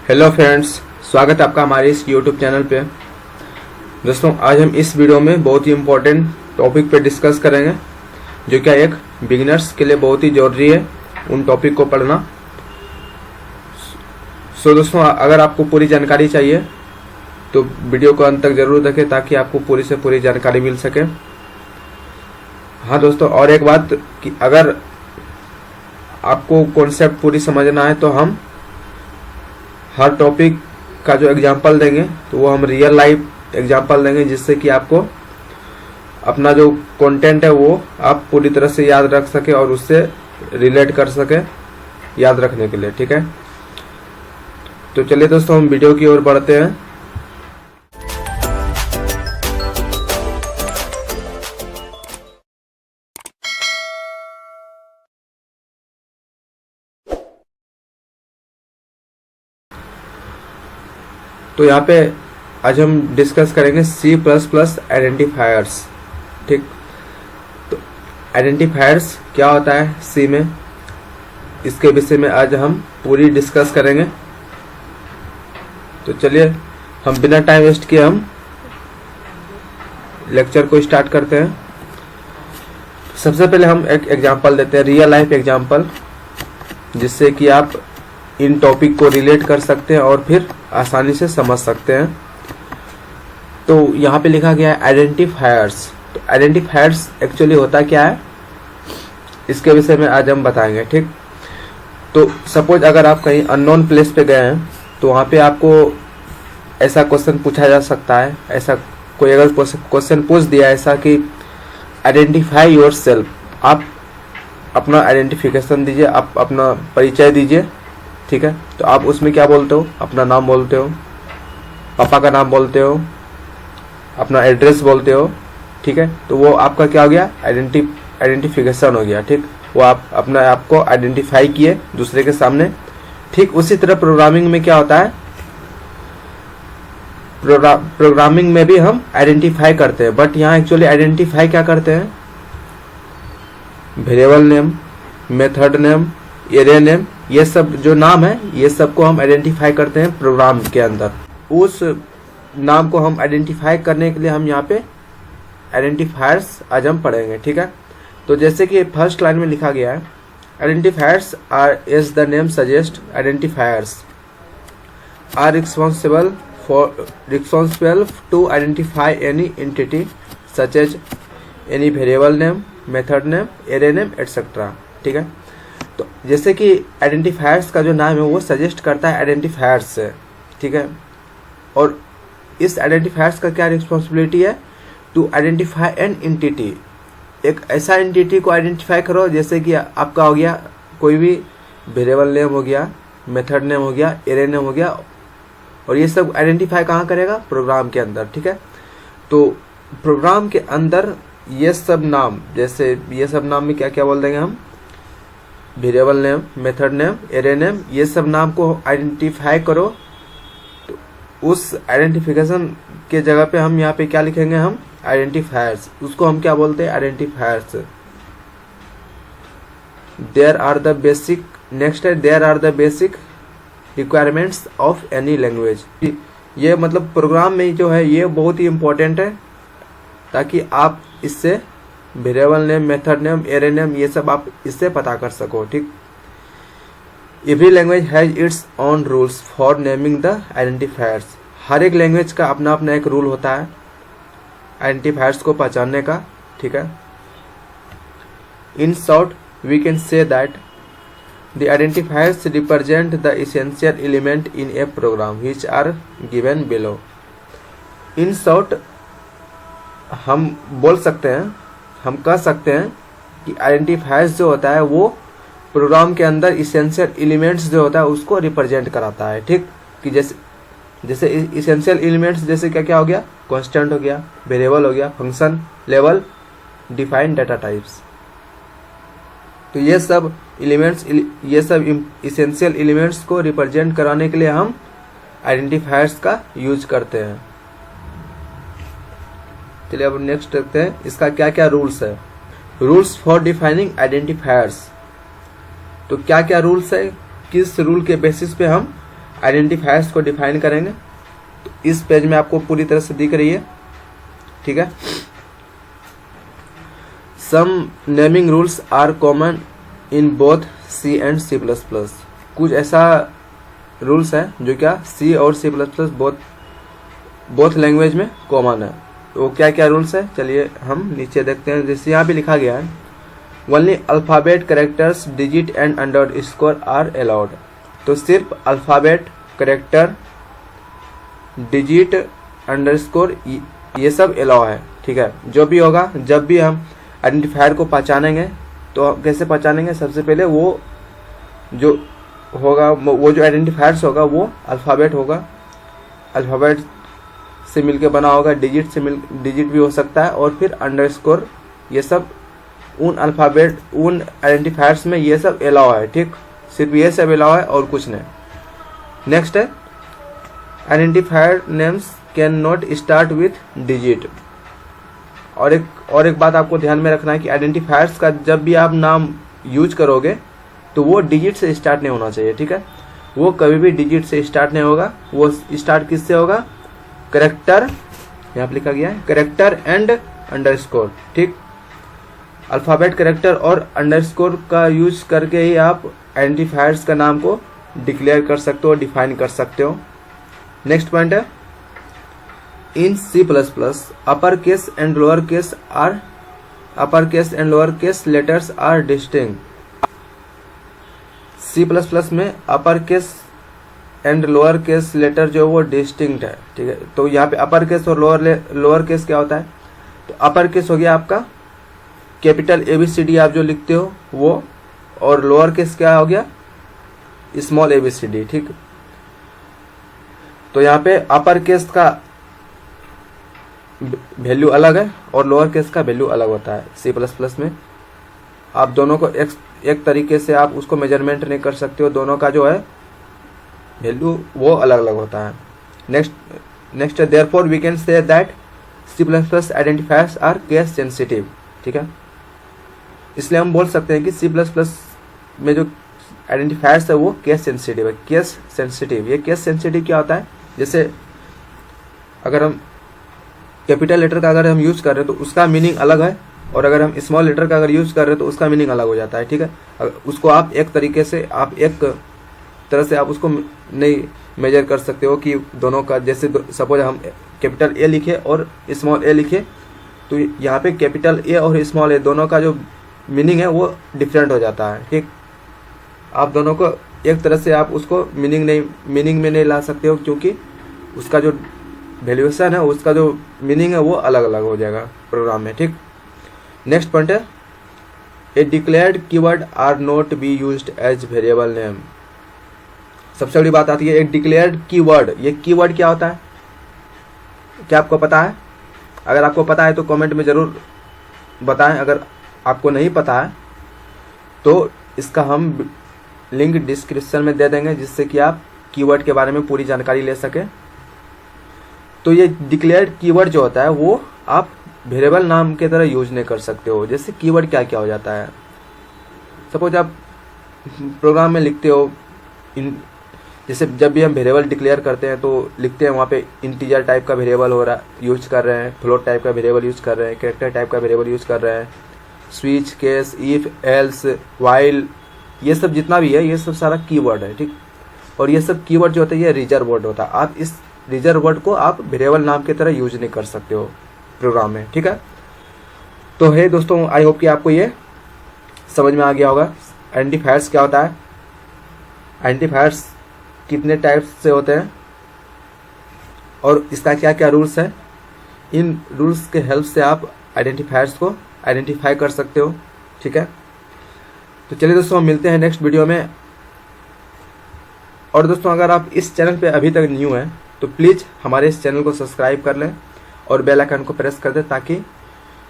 Hello friends, स्वागत है आपका हमारे इस यूट्यूब चैनल पे। दोस्तों, आज हम इस वीडियो में बहुत ही इम्पोर्टेंट टॉपिक पे डिस्कस करेंगे, जो क्या एक बिगिनर्स के लिए बहुत ही ज़रूरी है उन टॉपिक को पढ़ना। दोस्तों, अगर आपको पूरी जानकारी चाहिए तो वीडियो को अंत तक जरूर देखें ताकि आपको पूरी से पूरी जानकारी मिल सके। हाँ दोस्तों, और एक बात कि अगर आपको कॉन्सेप्ट पूरी समझना है तो हम हर टॉपिक का जो एग्जाम्पल देंगे तो वो हम रियल लाइफ एग्जाम्पल देंगे, जिससे कि आपको अपना जो कंटेंट है वो आप पूरी तरह से याद रख सके और उससे रिलेट कर सके याद रखने के लिए। ठीक है, तो चलिए दोस्तों हम वीडियो की ओर बढ़ते हैं। तो यहाँ पे आज हम डिस्कस करेंगे C++ आइडेंटिफायर्स। ठीक, तो आइडेंटिफायर्स क्या होता है सी में, इसके विषय में आज हम पूरी डिस्कस करेंगे। तो चलिए हम बिना टाइम वेस्ट किए हम लेक्चर को स्टार्ट करते हैं। सबसे पहले हम एक एग्जांपल देते हैं, रियल लाइफ एग्जांपल, जिससे कि आप इन टॉपिक को रिलेट कर सकते हैं और फिर आसानी से समझ सकते हैं। तो यहाँ पे लिखा गया है आइडेंटिफायर्स। तो आइडेंटिफायर्स एक्चुअली होता क्या है, इसके विषय में आज हम बताएंगे। ठीक, तो सपोज अगर आप कहीं अननोन प्लेस पे गए हैं तो वहाँ पे आपको ऐसा क्वेश्चन पूछा जा सकता है, ऐसा कोई अगर क्वेश्चन पूछ दिया ऐसा कि आइडेंटिफाई योर सेल्फ, आप अपना आइडेंटिफिकेशन दीजिए, आप अपना परिचय दीजिए। ठीक है, तो आप उसमें क्या बोलते हो, अपना नाम बोलते हो, पापा का नाम बोलते हो, अपना एड्रेस बोलते हो। ठीक है, तो वो आपका क्या हो गया, आइडेंटिफिकेशन हो गया। ठीक, वो आप अपना आपको आइडेंटिफाई किए दूसरे के सामने। ठीक उसी तरह प्रोग्रामिंग में क्या होता है, प्रोग्रामिंग में भी हम आइडेंटिफाई करते हैं, बट यहाँ एक्चुअली आइडेंटिफाई क्या करते हैं, variable name, method name, array name, ये सब जो नाम है ये सब को हम आइडेंटिफाई करते हैं प्रोग्राम के अंदर। उस नाम को हम आइडेंटिफाई करने के लिए हम यहाँ पे आइडेंटिफायर्स आज हम पढ़ेंगे। ठीक है, तो जैसे कि फर्स्ट लाइन में लिखा गया है, identifiers are as the name suggest, identifiers are responsible to identify any entity such as any variable name, method name, array name etcetera. ठीक है, तो जैसे कि आइडेंटिफायर्स का जो नाम है वो सजेस्ट करता है आइडेंटिफायर्स से। ठीक है, और इस आइडेंटिफायर्स का क्या रिस्पॉन्सिबिलिटी है, टू आइडेंटिफाई एन एंटिटी, एक ऐसा एंटिटी को आइडेंटिफाई करो जैसे कि आपका हो गया कोई भी वेरिएबल नेम हो गया, मेथड नेम हो गया, एरे नेम हो गया, और ये सब आइडेंटिफाई कहाँ करेगा, प्रोग्राम के अंदर। ठीक है, तो प्रोग्राम के अंदर ये सब नाम, जैसे ये सब नाम में क्या क्या बोल देंगे हम, variable name, method name, array name, ये सब नाम को आइडेंटिफाई करो। तो उस आइडेंटिफिकेशन के जगह पे हम यहाँ पे क्या लिखेंगे, हम आइडेंटिफायर्स, उसको हम क्या बोलते हैं, identifiers. There are the basic, next है there are the basic requirements of any language. ये मतलब प्रोग्राम में जो है ये बहुत ही इंपॉर्टेंट है, ताकि आप इससे variable name, method name, array name, ये सब आप इससे पता कर सको। ठीक, every language has its own rules for naming the identifiers. हर एक लैंग्वेज का अपना अपना एक रूल होता है आइडेंटिफायर्स को पहचानने का। ठीक है, in short we can say that the identifiers represent the essential element in a program which are given below. In short हम बोल सकते हैं, हम कह सकते हैं कि आइडेंटिफायर्स जो होता है वो प्रोग्राम के अंदर इसेंशियल एलिमेंट्स जो होता है उसको रिप्रेजेंट कराता है। ठीक, कि जैसे इसेंशियल एलिमेंट्स जैसे क्या क्या हो गया, कांस्टेंट हो गया, वेरिएबल हो गया, function, level, defined data types. तो ये सब एलिमेंट्स, ये सब इसेंशियल एलिमेंट्स को रिप्रेजेंट कराने के लिए हम आइडेंटिफायर्स का यूज करते हैं। चलिए अब नेक्स्ट देखते हैं इसका क्या क्या रूल्स है। Rules for defining identifiers. तो क्या क्या रूल्स है, किस रूल के बेसिस पे हम आइडेंटिफायर्स को डिफाइन करेंगे। तो इस पेज में आपको पूरी तरह से दिख रही है, ठीक है। Some naming rules are common in both C and C++। कुछ ऐसा रूल्स है जो क्या C और C++ बोथ लैंग्वेज में कॉमन है। तो क्या क्या रूल्स है, चलिए हम नीचे देखते हैं। जैसे यहाँ पे लिखा गया है, only alphabet, characters, digit and underscore are allowed. तो सिर्फ अल्फ़ाबेट, कैरेक्टर, डिजिट, अंडरस्कोर ये सब अलाउ है, ठीक है। जो भी होगा, जब भी हम आइडेंटिफायर को पहचानेंगे तो कैसे पहचानेंगे, सबसे पहले वो जो होगा, वो जो आइडेंटिफायर्स होगा वो अल्फ़ाबेट होगा, अल्फ़ाबेट से मिलके बना होगा, डिजिट भी हो सकता है, और फिर अंडरस्कोर। ये सब उन अल्फ़ाबेट, उन आइडेंटिफायर्स में ये सब अलाउ है, ठीक। सिर्फ ये सब अलाउ है और कुछ नहीं। नेक्स्ट है, identifier names can not start with digit. और एक बात आपको ध्यान में रखना है कि आइडेंटिफायर्स का जब भी आप नाम यूज करोगे तो वो डिजिट से स्टार्ट नहीं होना चाहिए, ठीक है। वो कभी भी डिजिट से स्टार्ट नहीं होगा, वो स्टार्ट किससे होगा, कैरेक्टर, यहाँ पे लिखा गया है कैरेक्टर एंड अंडरस्कोर, ठीक। अल्फ़ाबेट, कैरेक्टर और अंडरस्कोर का यूज करके ही आप आइडेंटिफायर्स का नाम को डिक्लेयर कर सकते हो, डिफाइन कर सकते हो। नेक्स्ट पॉइंट है, in C++ upper case and lower case letters are distinct. C++ में upper case and lower case letter जो वो डिस्टिंक्ट है, ठीक है। तो यहाँ पे अपर केस और लोअर केस क्या होता है, तो अपर केस हो गया आपका कैपिटल ABCD आप जो लिखते हो वो, और लोअर केस क्या हो गया, स्मॉल ABCD, ठीक। तो यहाँ पे अपर केस का वैल्यू अलग है और लोअर केस का वैल्यू अलग होता है। C++ में आप दोनों को एक तरीके से आप उसको मेजरमेंट नहीं कर सकते हो, दोनों का जो है वैल्यू वो अलग अलग होता है। Next therefore we can say that C++ identifiers are case sensitive, ठीक है। इसलिए हम बोल सकते हैं कि C++ में जो आइडेंटिफायर्स है वो केस सेंसिटिव है। केस सेंसिटिव, ये केस सेंसिटिव क्या होता है, जैसे अगर हम कैपिटल लेटर का अगर हम यूज कर रहे हैं तो उसका मीनिंग अलग है, और अगर हम स्मॉल लेटर का अगर यूज कर रहे हैं तो उसका मीनिंग अलग हो जाता है, ठीक है। उसको आप एक तरीके से, आप एक तरह से आप उसको नहीं मेजर कर सकते हो कि दोनों का, जैसे सपोज हम कैपिटल A लिखे और स्मॉल a लिखे, तो यहाँ पे कैपिटल A और स्मॉल a दोनों का जो मीनिंग है वो डिफरेंट हो जाता है, ठीक। आप दोनों को एक तरह से आप उसको मीनिंग में नहीं ला सकते हो, क्योंकि उसका जो वैल्यूएशन है, उसका जो मीनिंग है वो अलग अलग हो जाएगा प्रोग्राम में, ठीक। नेक्स्ट पॉइंट है, a declared keyword are not be used as variable name. सबसे बड़ी बात आती है एक डिक्लेयर्ड कीवर्ड। ये कीवर्ड क्या होता है, क्या आपको पता है? अगर आपको पता है तो कमेंट में जरूर बताएं। अगर आपको नहीं पता है तो इसका हम लिंक डिस्क्रिप्शन में दे देंगे, जिससे कि आप कीवर्ड के बारे में पूरी जानकारी ले सकें। तो ये डिक्लेयर्ड कीवर्ड जो होता है वो आप वेरिएबल नाम के तरह यूज नहीं कर सकते हो। जैसे कीवर्ड क्या क्या हो जाता है, सपोज आप प्रोग्राम में लिखते हो, जैसे जब भी हम वेरिएबल डिक्लेयर करते हैं तो लिखते हैं वहाँ पे इंटीजर टाइप का वेरिएबल हो रहा यूज कर रहे हैं, फ्लोट टाइप का वेरिएबल यूज कर रहे हैं, कैरेक्टर टाइप का वेरिएबल यूज कर रहे हैं, switch, case, if, else, while, ये सब जितना भी है ये सब सारा कीवर्ड है, ठीक। और ये सब कीवर्ड जो होता है ये रिजर्व वर्ड होता है। आप इस रिजर्व वर्ड को आप वेरिएबल नाम की तरह यूज नहीं कर सकते हो प्रोग्राम में, ठीक है। तो है दोस्तों, आई होप कि आपको ये समझ में आ गया होगा आइडेंटिफायर्स क्या होता है, आइडेंटिफायर्स कितने टाइप्स से होते हैं और इसका क्या क्या रूल्स है। इन रूल्स के हेल्प से आप आइडेंटिफायर्स को आइडेंटिफाई कर सकते हो, ठीक है। तो चलिए दोस्तों, हम मिलते हैं नेक्स्ट वीडियो में। और दोस्तों, अगर आप इस चैनल पे अभी तक न्यू हैं तो प्लीज़ हमारे इस चैनल को सब्सक्राइब कर लें और बेल आइकन को प्रेस कर दें, ताकि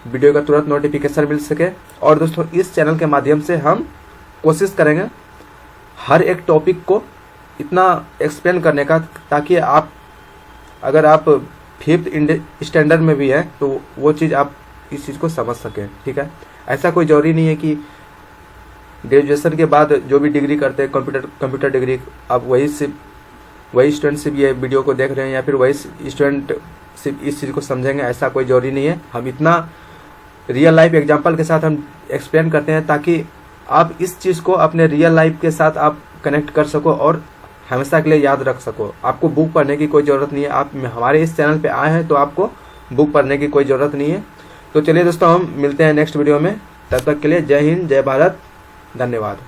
वीडियो का तुरंत नोटिफिकेशन मिल सके। और दोस्तों, इस चैनल के माध्यम से हम कोशिश करेंगे हर एक टॉपिक को इतना एक्सप्लेन करने का, ताकि आप अगर आप 5th स्टैंडर्ड में भी हैं तो वो चीज़ आप इस चीज़ को समझ सकें, ठीक है। ऐसा कोई जरूरी नहीं है कि ग्रेजुएशन के बाद जो भी डिग्री करते हैं कंप्यूटर डिग्री, आप वही सिर्फ वही स्टूडेंट सिर्फ ये वीडियो को देख रहे हैं या फिर वही स्टूडेंट सिर्फ इस चीज़ को समझेंगे, ऐसा कोई जरूरी नहीं है। हम इतना रियल लाइफ एग्जांपल के साथ हम एक्सप्लेन करते हैं ताकि आप इस चीज़ को अपने रियल लाइफ के साथ आप कनेक्ट कर सको और हमेशा के लिए याद रख सको। आपको बुक पढ़ने की कोई ज़रूरत नहीं है। आप हमारे इस चैनल पे आए हैं तो आपको बुक पढ़ने की कोई ज़रूरत नहीं है। तो चलिए दोस्तों, हम मिलते हैं नेक्स्ट वीडियो में। तब तक के लिए जय हिंद, जय भारत, धन्यवाद।